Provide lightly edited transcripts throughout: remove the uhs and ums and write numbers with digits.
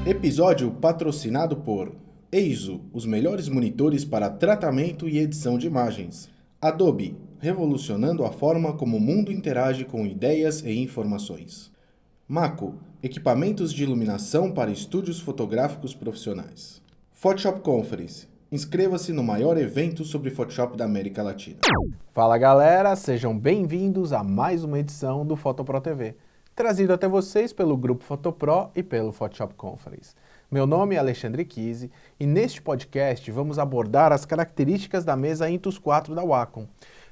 Episódio patrocinado por Eizo, os melhores monitores para tratamento e edição de imagens. Adobe, revolucionando a forma como o mundo interage com ideias e informações. Mako, equipamentos de iluminação para estúdios fotográficos profissionais. Photoshop Conference, inscreva-se no maior evento sobre Photoshop da América Latina. Fala galera, sejam bem-vindos a mais uma edição do Photopro TV, trazido até vocês pelo Grupo Photopro e pelo Photoshop Conference. Meu nome é Alexandre Kise e neste podcast vamos abordar as características da mesa Intuos 4 da Wacom.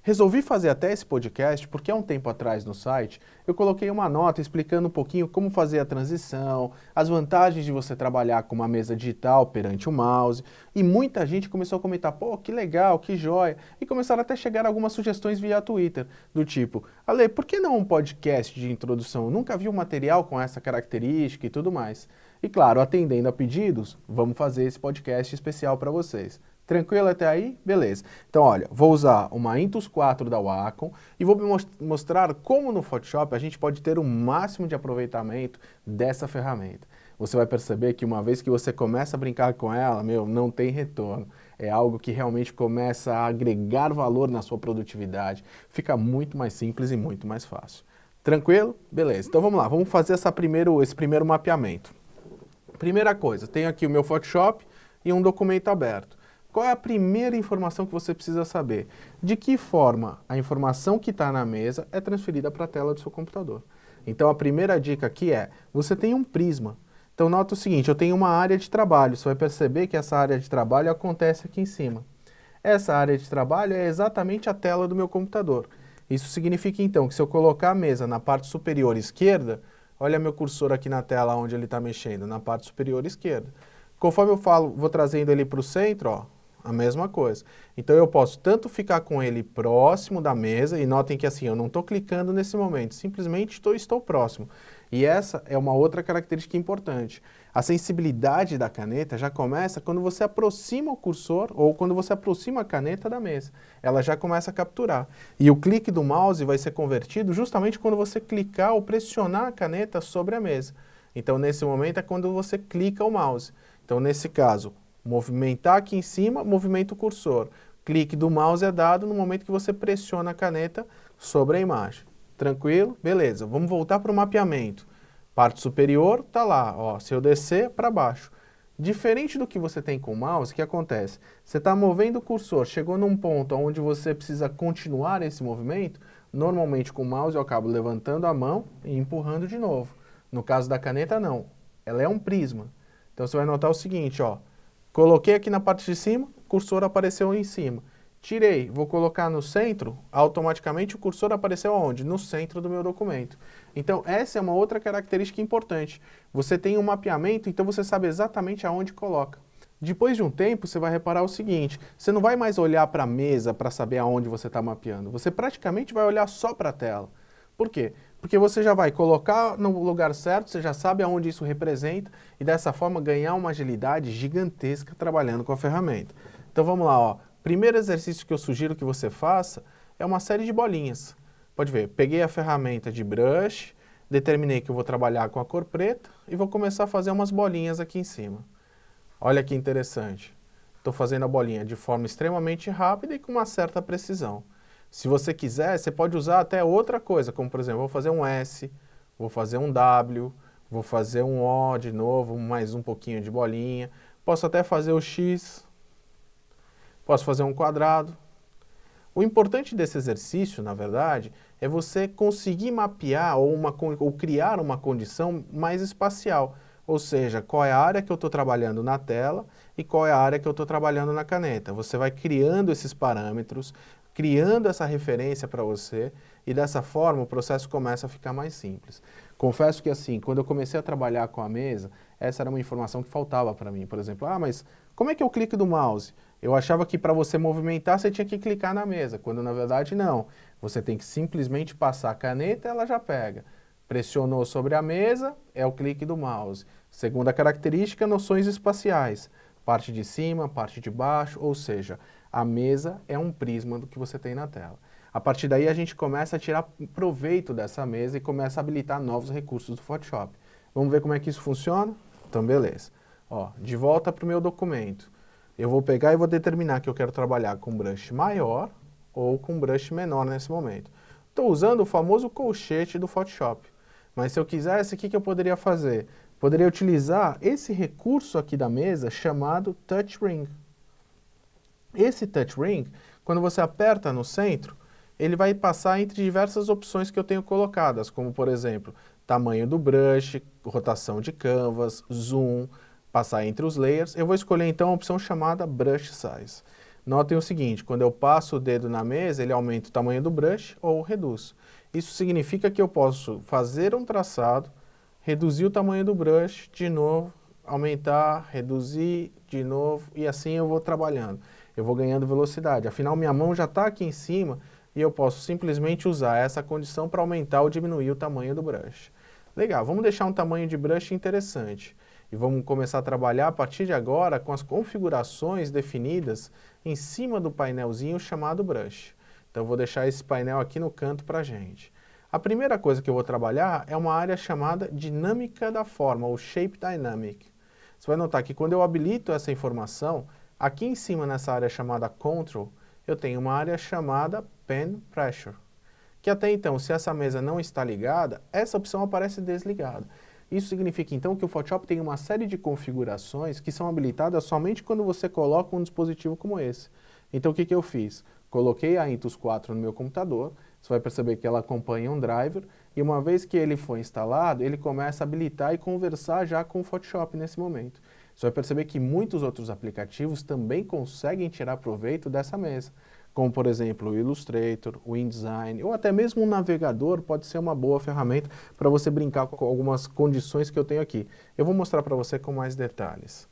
Resolvi fazer até esse podcast porque há um tempo atrás no site eu coloquei uma nota explicando um pouquinho como fazer a transição, as vantagens de você trabalhar com uma mesa digital perante o mouse, e muita gente começou a comentar, pô, que legal, que joia, e começaram até a chegar algumas sugestões via Twitter, do tipo, Ale, por que não um podcast de introdução? Eu nunca vi um material com essa característica e tudo mais. E claro, atendendo a pedidos, vamos fazer esse podcast especial para vocês. Tranquilo até aí? Beleza. Então, olha, vou usar uma Intuos 4 da Wacom e vou mostrar como no Photoshop a gente pode ter o máximo de aproveitamento dessa ferramenta. Você vai perceber que uma vez que você começa a brincar com ela, não tem retorno. É algo que realmente começa a agregar valor na sua produtividade. Fica muito mais simples e muito mais fácil. Tranquilo? Beleza. Então vamos lá, vamos fazer esse primeiro mapeamento. Primeira coisa, tenho aqui o meu Photoshop e um documento aberto. Qual é a primeira informação que você precisa saber? De que forma a informação que está na mesa é transferida para a tela do seu computador? Então a primeira dica aqui é, você tem um prisma. Então nota o seguinte, eu tenho uma área de trabalho, você vai perceber que essa área de trabalho acontece aqui em cima. Essa área de trabalho é exatamente a tela do meu computador. Isso significa então que se eu colocar a mesa na parte superior esquerda, olha meu cursor aqui na tela onde ele está mexendo, na parte superior esquerda. Conforme eu vou trazendo ele para o centro, ó, a mesma coisa. Então eu posso tanto ficar com ele próximo da mesa, e notem que assim, eu não estou clicando nesse momento, simplesmente estou próximo. E essa é uma outra característica importante. A sensibilidade da caneta já começa quando você aproxima o cursor ou quando você aproxima a caneta da mesa. Ela já começa a capturar. E o clique do mouse vai ser convertido justamente quando você clicar ou pressionar a caneta sobre a mesa. Então nesse momento é quando você clica o mouse. Então nesse caso, movimentar aqui em cima, movimenta o cursor. Clique do mouse é dado no momento que você pressiona a caneta sobre a imagem. Tranquilo? Beleza. Vamos voltar para o mapeamento. Parte superior está lá, ó. Se eu descer, para baixo. Diferente do que você tem com o mouse, o que acontece? Você está movendo o cursor, chegou num ponto onde você precisa continuar esse movimento, normalmente com o mouse eu acabo levantando a mão e empurrando de novo. No caso da caneta, não. Ela é um prisma. Então você vai notar o seguinte, ó. Coloquei aqui na parte de cima, o cursor apareceu em cima. Tirei, vou colocar no centro, automaticamente o cursor apareceu aonde? No centro do meu documento. Então essa é uma outra característica importante. Você tem um mapeamento, então você sabe exatamente aonde coloca. Depois de um tempo, você vai reparar o seguinte, você não vai mais olhar para a mesa para saber aonde você está mapeando. Você praticamente vai olhar só para a tela. Por quê? Porque você já vai colocar no lugar certo, você já sabe aonde isso representa e dessa forma ganhar uma agilidade gigantesca trabalhando com a ferramenta. Então vamos lá, ó. Primeiro exercício que eu sugiro que você faça é uma série de bolinhas. Pode ver, peguei a ferramenta de brush, determinei que eu vou trabalhar com a cor preta e vou começar a fazer umas bolinhas aqui em cima. Olha que interessante. Estou fazendo a bolinha de forma extremamente rápida e com uma certa precisão. Se você quiser, você pode usar até outra coisa, como por exemplo, vou fazer um S, vou fazer um W, vou fazer um O de novo, mais um pouquinho de bolinha. Posso até fazer o X, posso fazer um quadrado. O importante desse exercício, na verdade, é você conseguir mapear ou criar uma condição mais espacial. Ou seja, qual é a área que eu estou trabalhando na tela e qual é a área que eu estou trabalhando na caneta. Você vai criando esses parâmetros, criando essa referência para você e dessa forma o processo começa a ficar mais simples. Confesso que assim, quando eu comecei a trabalhar com a mesa, essa era uma informação que faltava para mim. Por exemplo, mas como é que eu clico do mouse? Eu achava que para você movimentar você tinha que clicar na mesa, quando na verdade não. Você tem que simplesmente passar a caneta e ela já pega. Pressionou sobre a mesa, é o clique do mouse. Segunda característica, noções espaciais. Parte de cima, parte de baixo, ou seja, a mesa é um prisma do que você tem na tela. A partir daí a gente começa a tirar proveito dessa mesa e começa a habilitar novos recursos do Photoshop. Vamos ver como é que isso funciona? Então, beleza. Ó, de volta para o meu documento. Eu vou pegar e vou determinar que eu quero trabalhar com brush maior ou com brush menor nesse momento. Estou usando o famoso colchete do Photoshop. Mas se eu quisesse, o que eu poderia fazer? Poderia utilizar esse recurso aqui da mesa chamado Touch Ring. Esse Touch Ring, quando você aperta no centro, ele vai passar entre diversas opções que eu tenho colocadas, como por exemplo, tamanho do brush, rotação de canvas, zoom, passar entre os layers. Eu vou escolher então a opção chamada Brush Size. Notem o seguinte, quando eu passo o dedo na mesa, ele aumenta o tamanho do brush ou reduz. Isso significa que eu posso fazer um traçado, reduzir o tamanho do brush, de novo, aumentar, reduzir, de novo, e assim eu vou trabalhando. Eu vou ganhando velocidade. Afinal, minha mão já está aqui em cima e eu posso simplesmente usar essa condição para aumentar ou diminuir o tamanho do brush. Legal, vamos deixar um tamanho de brush interessante. E vamos começar a trabalhar a partir de agora com as configurações definidas em cima do painelzinho chamado brush. Então eu vou deixar esse painel aqui no canto para a gente. A primeira coisa que eu vou trabalhar é uma área chamada dinâmica da forma, ou Shape Dynamic. Você vai notar que quando eu habilito essa informação, aqui em cima nessa área chamada Control, eu tenho uma área chamada Pen Pressure. Que até então, se essa mesa não está ligada, essa opção aparece desligada. Isso significa então que o Photoshop tem uma série de configurações que são habilitadas somente quando você coloca um dispositivo como esse. Então o que eu fiz? Coloquei a Intuos 4 no meu computador, você vai perceber que ela acompanha um driver, e uma vez que ele foi instalado, ele começa a habilitar e conversar já com o Photoshop nesse momento. Você vai perceber que muitos outros aplicativos também conseguem tirar proveito dessa mesa, como por exemplo o Illustrator, o InDesign, ou até mesmo um navegador pode ser uma boa ferramenta para você brincar com algumas condições que eu tenho aqui. Eu vou mostrar para você com mais detalhes.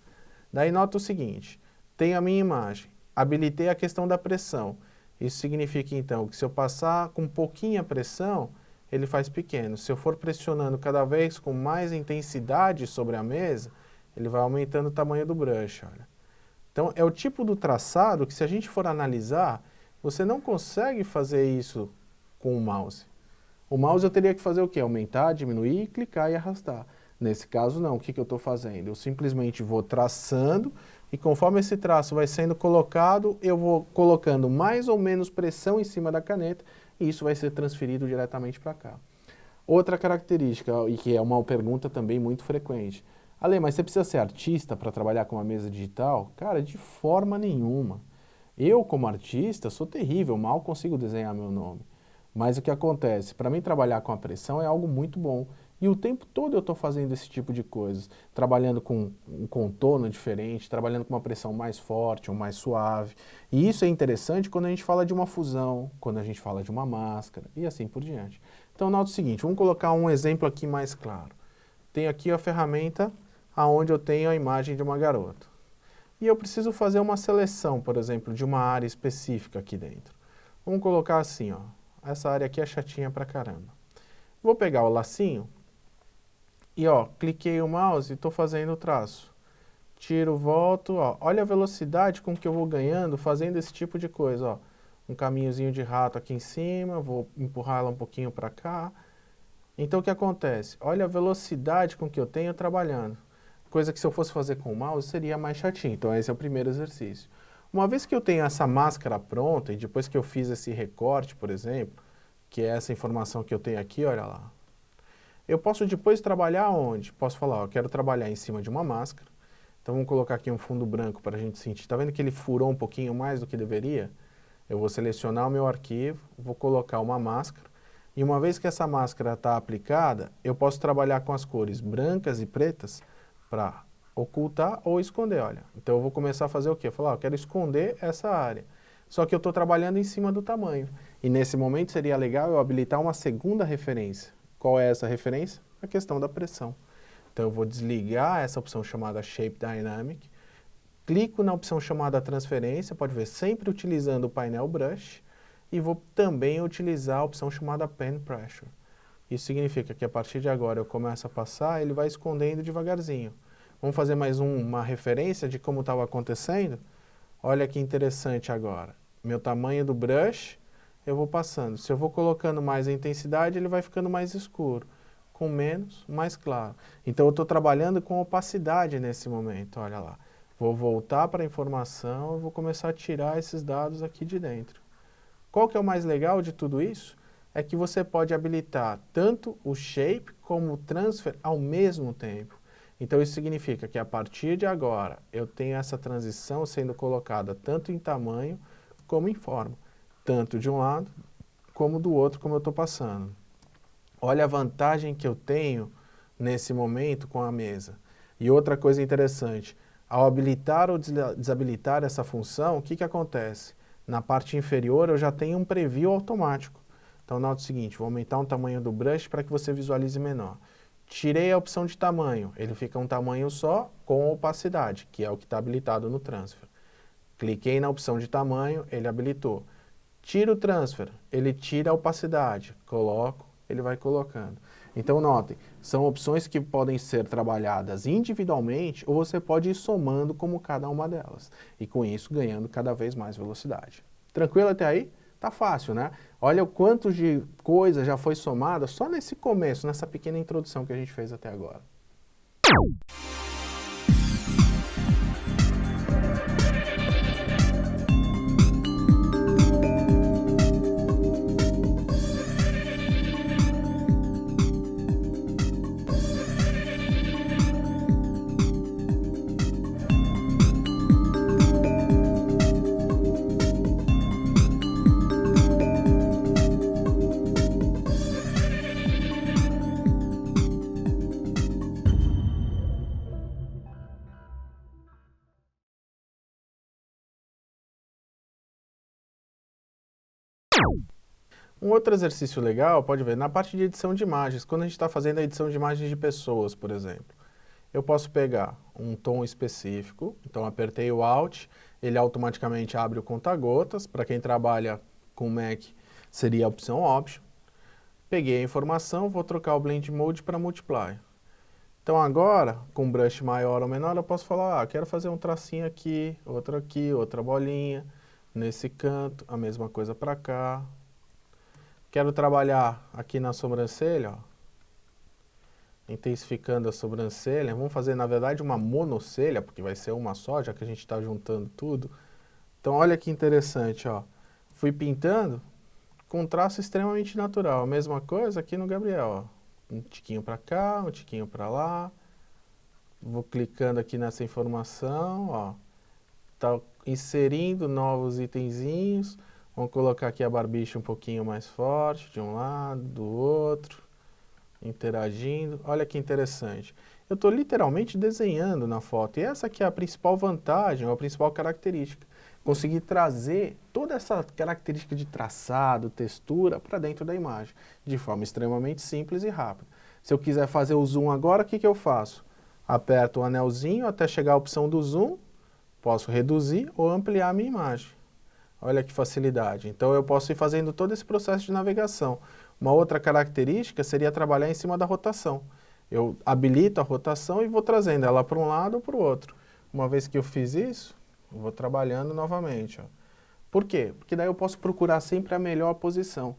Daí nota o seguinte, tenho a minha imagem, habilitei a questão da pressão. Isso significa então que se eu passar com pouquinha pressão, ele faz pequeno. Se eu for pressionando cada vez com mais intensidade sobre a mesa, ele vai aumentando o tamanho do brush, olha. Então é o tipo do traçado que se a gente for analisar, você não consegue fazer isso com o mouse. O mouse eu teria que fazer o quê? Aumentar, diminuir, clicar e arrastar. Nesse caso não, o que eu estou fazendo? Eu simplesmente vou traçando e conforme esse traço vai sendo colocado, eu vou colocando mais ou menos pressão em cima da caneta e isso vai ser transferido diretamente para cá. Outra característica, e que é uma pergunta também muito frequente. Ale, mas você precisa ser artista para trabalhar com uma mesa digital? Cara, de forma nenhuma. Eu, como artista, sou terrível, mal consigo desenhar meu nome. Mas o que acontece? Para mim, trabalhar com a pressão é algo muito bom. E o tempo todo eu estou fazendo esse tipo de coisas. Trabalhando com um contorno diferente, trabalhando com uma pressão mais forte ou mais suave. E isso é interessante quando a gente fala de uma fusão, quando a gente fala de uma máscara e assim por diante. Então, nota o seguinte, vamos colocar um exemplo aqui mais claro. Tenho aqui a ferramenta onde eu tenho a imagem de uma garota. E eu preciso fazer uma seleção, por exemplo, de uma área específica aqui dentro. Vamos colocar assim, ó. Essa área aqui é chatinha pra caramba. Vou pegar o lacinho e, ó, cliquei o mouse e estou fazendo o traço. Tiro, volto, ó. Olha a velocidade com que eu vou ganhando fazendo esse tipo de coisa, ó. Um caminhozinho de rato aqui em cima, vou empurrar ela um pouquinho para cá. Então o que acontece? Olha a velocidade com que eu tenho trabalhando. Coisa que se eu fosse fazer com o mouse seria mais chatinho. Então esse é o primeiro exercício. Uma vez que eu tenho essa máscara pronta e depois que eu fiz esse recorte, por exemplo, que é essa informação que eu tenho aqui, olha lá. Eu posso depois trabalhar onde? Posso falar, ó, eu quero trabalhar em cima de uma máscara. Então vamos colocar aqui um fundo branco para a gente sentir. Tá vendo que ele furou um pouquinho mais do que deveria? Eu vou selecionar o meu arquivo, vou colocar uma máscara. E uma vez que essa máscara está aplicada, eu posso trabalhar com as cores brancas e pretas para ocultar ou esconder, olha. Então eu vou começar a fazer o quê? Falar, eu quero esconder essa área. Só que eu estou trabalhando em cima do tamanho. E nesse momento seria legal eu habilitar uma segunda referência. Qual é essa referência? A questão da pressão. Então eu vou desligar essa opção chamada Shape Dynamic, clico na opção chamada Transferência, pode ver, sempre utilizando o painel Brush, e vou também utilizar a opção chamada Pen Pressure. Isso significa que a partir de agora eu começo a passar, ele vai escondendo devagarzinho. Vamos fazer mais uma referência de como estava acontecendo? Olha que interessante agora. Meu tamanho do brush, eu vou passando. Se eu vou colocando mais a intensidade, ele vai ficando mais escuro. com menos, mais claro. Então, eu estou trabalhando com opacidade nesse momento, olha lá. Vou voltar para a informação, vou começar a tirar esses dados aqui de dentro. Qual que é o mais legal de tudo isso? É que você pode habilitar tanto o Shape como o Transfer ao mesmo tempo. Então, isso significa que a partir de agora, eu tenho essa transição sendo colocada tanto em tamanho como em forma. Tanto de um lado como do outro, como eu estou passando. Olha a vantagem que eu tenho nesse momento com a mesa. E outra coisa interessante, ao habilitar ou desabilitar essa função, o que que acontece? Na parte inferior eu já tenho um preview automático. Então, nota o seguinte, vou aumentar o tamanho do brush para que você visualize menor. Tirei a opção de tamanho, ele fica um tamanho só com opacidade, que é o que está habilitado no Transfer. Cliquei na opção de tamanho, ele habilitou. Tiro o Transfer, ele tira a opacidade. Coloco, ele vai colocando. Então, notem, são opções que podem ser trabalhadas individualmente ou você pode ir somando como cada uma delas. E com isso, ganhando cada vez mais velocidade. Tranquilo até aí? Tá fácil, né? Olha o quanto de coisa já foi somada só nesse começo, nessa pequena introdução que a gente fez até agora. Um outro exercício legal, pode ver, na parte de edição de imagens, quando a gente está fazendo a edição de imagens de pessoas, por exemplo, eu posso pegar um tom específico, então apertei o Alt, ele automaticamente abre o conta-gotas, para quem trabalha com Mac seria a opção Option. Peguei a informação, vou trocar o Blend Mode para Multiply. Então agora, com um brush maior ou menor, eu posso falar, quero fazer um tracinho aqui, outra bolinha, nesse canto, a mesma coisa para cá. Quero trabalhar aqui na sobrancelha, ó, intensificando a sobrancelha. Vamos fazer, na verdade, uma monocelha, porque vai ser uma só, já que a gente está juntando tudo. Então, olha que interessante, ó. Fui pintando com um traço extremamente natural. A mesma coisa aqui no Gabriel, ó. Um tiquinho para cá, um tiquinho para lá. Vou clicando aqui nessa informação, ó. Tá inserindo novos itenzinhos. Vamos colocar aqui a barbicha um pouquinho mais forte, de um lado, do outro, interagindo. Olha que interessante. Eu estou literalmente desenhando na foto. E essa aqui é a principal vantagem, ou a principal característica. Conseguir trazer toda essa característica de traçado, textura, para dentro da imagem, de forma extremamente simples e rápida. Se eu quiser fazer o zoom agora, o que que eu faço? Aperto o anelzinho até chegar a opção do zoom, posso reduzir ou ampliar a minha imagem. Olha que facilidade. Então, eu posso ir fazendo todo esse processo de navegação. Uma outra característica seria trabalhar em cima da rotação. Eu habilito a rotação e vou trazendo ela para um lado ou para o outro. Uma vez que eu fiz isso, eu vou trabalhando novamente. Ó. Por quê? Porque daí eu posso procurar sempre a melhor posição.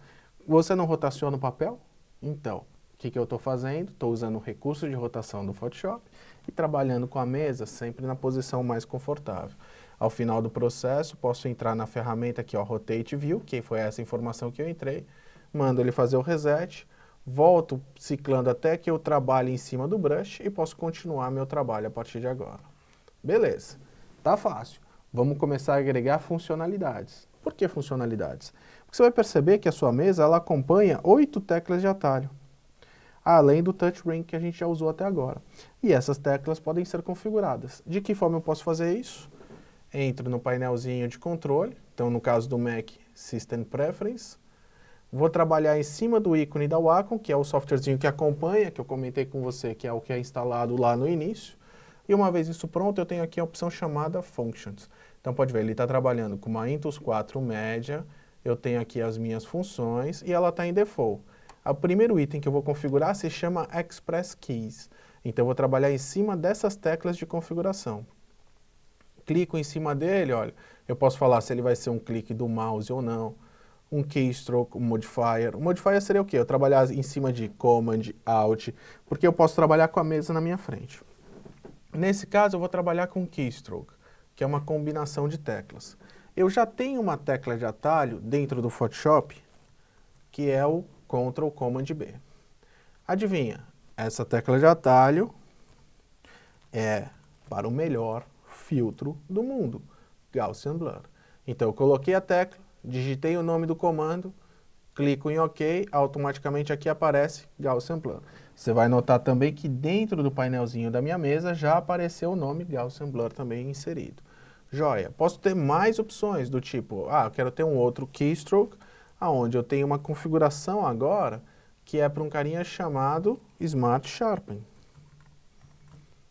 Você não rotaciona o papel? Então, o que que eu estou fazendo? Estou usando o recurso de rotação do Photoshop e trabalhando com a mesa sempre na posição mais confortável. Ao final do processo, posso entrar na ferramenta aqui, ó, Rotate View, que foi essa informação que eu entrei, mando ele fazer o reset, volto ciclando até que eu trabalhe em cima do brush e posso continuar meu trabalho a partir de agora. Beleza, tá fácil. Vamos começar a agregar funcionalidades. Por que funcionalidades? Porque você vai perceber que a sua mesa ela acompanha 8 teclas de atalho, além do Touch Ring que a gente já usou até agora. E essas teclas podem ser configuradas. De que forma eu posso fazer isso? Entro no painelzinho de controle, então no caso do Mac, System Preference. Vou trabalhar em cima do ícone da Wacom, que é o softwarezinho que acompanha, que eu comentei com você, que é o que é instalado lá no início. E uma vez isso pronto, eu tenho aqui a opção chamada Functions. Então pode ver, ele está trabalhando com uma Intuos 4 média, eu tenho aqui as minhas funções e ela está em default. O primeiro item que eu vou configurar se chama Express Keys. Então eu vou trabalhar em cima dessas teclas de configuração. Clico em cima dele, olha, eu posso falar se ele vai ser um clique do mouse ou não. um keystroke, um modifier. O modifier seria o quê? Eu trabalhar em cima de Command, Alt, porque eu posso trabalhar com a mesa na minha frente. Nesse caso, eu vou trabalhar com keystroke, que é uma combinação de teclas. Eu já tenho uma tecla de atalho dentro do Photoshop, que é o Ctrl Command B. Adivinha? Essa tecla de atalho é para o melhor filtro do mundo, Gaussian Blur. Então eu coloquei a tecla, digitei o nome do comando, clico em OK, automaticamente aqui aparece Gaussian Blur. Você vai notar também que dentro do painelzinho da minha mesa já apareceu o nome Gaussian Blur também inserido. Joia, posso ter mais opções do tipo, eu quero ter um outro keystroke, onde eu tenho uma configuração agora que é para um carinha chamado Smart Sharpen.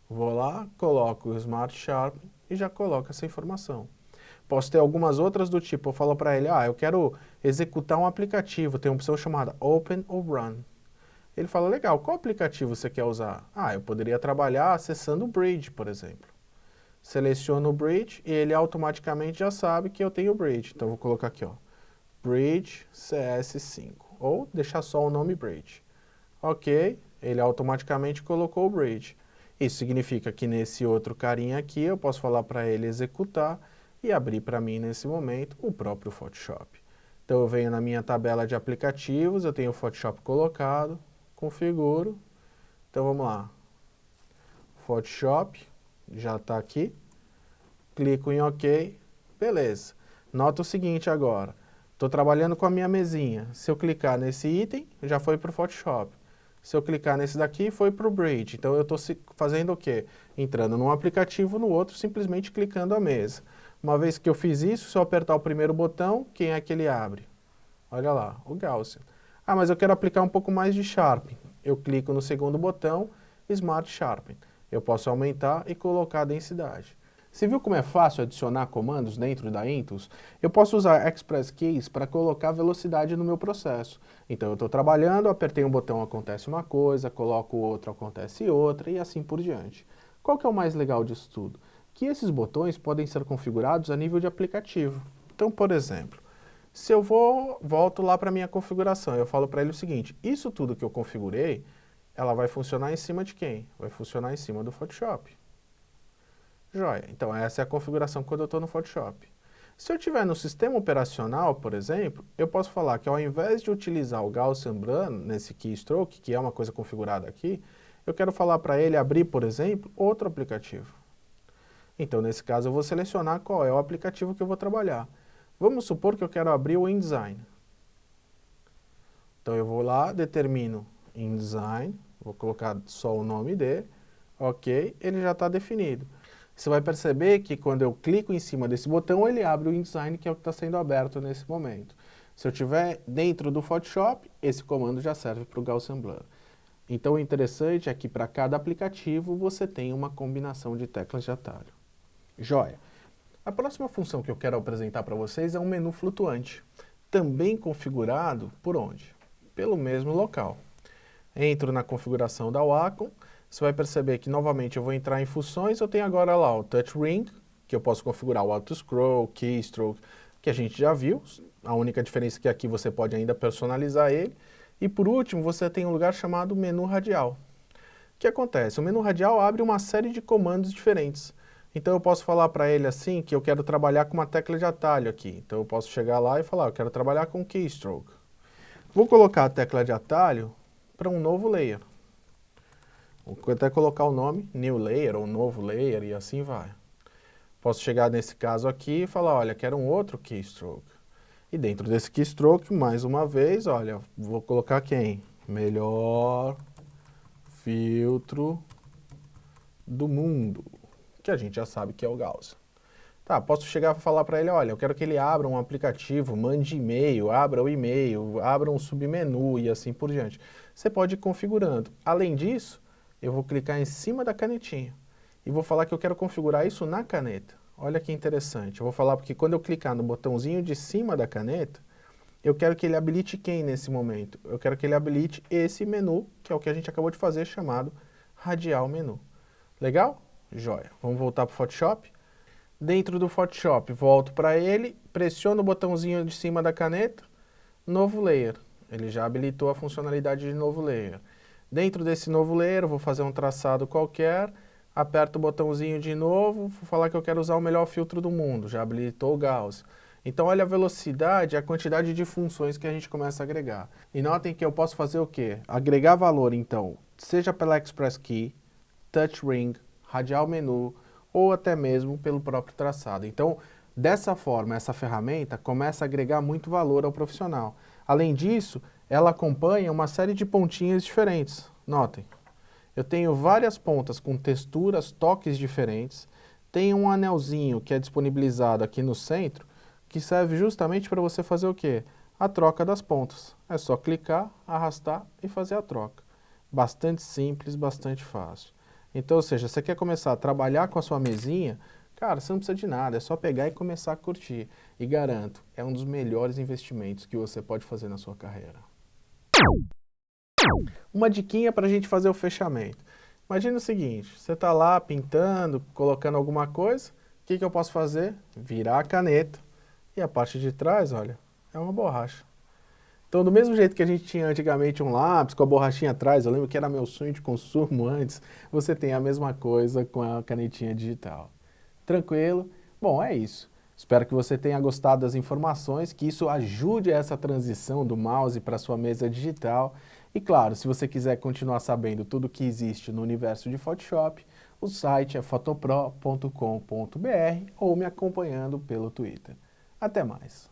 Vou lá, coloco o Smart Sharpen e já coloco essa informação. Posso ter algumas outras do tipo, eu falo para ele, eu quero executar um aplicativo, tem uma opção chamada Open ou Run. Ele fala, legal, qual aplicativo você quer usar? Eu poderia trabalhar acessando o Bridge, por exemplo. Seleciono o Bridge e ele automaticamente já sabe que eu tenho o Bridge. Então, vou colocar aqui, Bridge CS5, ou deixar só o nome Bridge. Ok, ele automaticamente colocou o Bridge. Isso significa que nesse outro carinha aqui, eu posso falar para ele executar e abrir para mim, nesse momento, o próprio Photoshop. Então, eu venho na minha tabela de aplicativos, eu tenho o Photoshop colocado, configuro. Então, vamos lá. Photoshop, já está aqui. Clico em OK. Beleza. Nota o seguinte agora. Estou trabalhando com a minha mesinha. Se eu clicar nesse item, já foi para o Photoshop. Se eu clicar nesse daqui, foi para o Bridge. Então, eu estou fazendo o quê? Entrando num aplicativo, no outro, simplesmente clicando a mesa. Uma vez que eu fiz isso, se eu apertar o primeiro botão, quem é que ele abre? Olha lá, o Gaussian. Mas eu quero aplicar um pouco mais de Sharpen. Eu clico no segundo botão, Smart Sharpen. Eu posso aumentar e colocar a densidade. Você viu como é fácil adicionar comandos dentro da Intuos? Eu posso usar Express Keys para colocar velocidade no meu processo. Então eu estou trabalhando, apertei um botão, acontece uma coisa, coloco outro, acontece outra e assim por diante. Qual que é o mais legal disso tudo? Que esses botões podem ser configurados a nível de aplicativo. Então, por exemplo, se eu volto lá para a minha configuração, eu falo para ele o seguinte, isso tudo que eu configurei, ela vai funcionar em cima de quem? Vai funcionar em cima do Photoshop. Joia. Então, essa é a configuração quando eu estou no Photoshop. Se eu estiver no sistema operacional, por exemplo, eu posso falar que ao invés de utilizar o Gaussian Blur nesse keystroke, que é uma coisa configurada aqui, eu quero falar para ele abrir, por exemplo, outro aplicativo. Então, nesse caso, eu vou selecionar qual é o aplicativo que eu vou trabalhar. Vamos supor que eu quero abrir o InDesign. Então, eu vou lá, determino InDesign, vou colocar só o nome dele, ok, ele já está definido. Você vai perceber que quando eu clico em cima desse botão, ele abre o InDesign, que é o que está sendo aberto nesse momento. Se eu estiver dentro do Photoshop, esse comando já serve para o Gaussian Blur. Então, o interessante é que para cada aplicativo você tem uma combinação de teclas de atalho. Joia! A próxima função que eu quero apresentar para vocês é um menu flutuante, também configurado por onde? Pelo mesmo local. Entro na configuração da Wacom, você vai perceber que novamente eu vou entrar em funções, eu tenho agora lá o Touch Ring, que eu posso configurar o Auto Scroll, Keystroke, que a gente já viu, a única diferença é que aqui você pode ainda personalizar ele. E por último, você tem um lugar chamado Menu Radial. O que acontece? O Menu Radial abre uma série de comandos diferentes. Então eu posso falar para ele assim que eu quero trabalhar com uma tecla de atalho aqui. Então eu posso chegar lá e falar, eu quero trabalhar com Keystroke. Vou colocar a tecla de atalho para um novo layer. Vou até colocar o nome, New Layer ou Novo Layer e assim vai. Posso chegar nesse caso aqui e falar, olha, quero um outro Keystroke. E dentro desse Keystroke, mais uma vez, olha, vou colocar quem? Melhor filtro do mundo, que a gente já sabe que é o Gaussian. Tá, posso chegar e falar para ele, olha, eu quero que ele abra um aplicativo, mande e-mail, abra o e-mail, abra um submenu e assim por diante. Você pode ir configurando. Além disso, eu vou clicar em cima da canetinha e vou falar que eu quero configurar isso na caneta. Olha que interessante. Eu vou falar porque quando eu clicar no botãozinho de cima da caneta, eu quero que ele habilite quem nesse momento? Eu quero que ele habilite esse menu, que é o que a gente acabou de fazer, chamado Radial Menu. Legal? Joia. Vamos voltar para o Photoshop. Dentro do Photoshop, volto para ele, pressiono o botãozinho de cima da caneta, novo layer. Ele já habilitou a funcionalidade de novo layer. Dentro desse novo layer, eu vou fazer um traçado qualquer, aperto o botãozinho de novo, vou falar que eu quero usar o melhor filtro do mundo, já habilitou o Gauss. Então olha a velocidade e a quantidade de funções que a gente começa a agregar. E notem que eu posso fazer o quê? Agregar valor, então, seja pela Express Key, Touch Ring, Radial Menu, ou até mesmo pelo próprio traçado. Então, dessa forma, essa ferramenta começa a agregar muito valor ao profissional. Além disso, ela acompanha uma série de pontinhas diferentes. Notem, eu tenho várias pontas com texturas, toques diferentes. Tem um anelzinho que é disponibilizado aqui no centro, que serve justamente para você fazer o quê? A troca das pontas. É só clicar, arrastar e fazer a troca. Bastante simples, bastante fácil. Então, ou seja, você quer começar a trabalhar com a sua mesinha, cara, você não precisa de nada, é só pegar e começar a curtir. E garanto, é um dos melhores investimentos que você pode fazer na sua carreira. Uma diquinha para a gente fazer o fechamento. Imagina o seguinte, você está lá pintando, colocando alguma coisa, o que eu posso fazer? Virar a caneta. E a parte de trás, olha, é uma borracha. Então, do mesmo jeito que a gente tinha antigamente um lápis com a borrachinha atrás, eu lembro que era meu sonho de consumo antes, você tem a mesma coisa com a canetinha digital. Tranquilo? Bom, é isso. Espero que você tenha gostado das informações, que isso ajude essa transição do mouse para a sua mesa digital. E claro, se você quiser continuar sabendo tudo que existe no universo de Photoshop, o site é fotopro.com.br ou me acompanhando pelo Twitter. Até mais!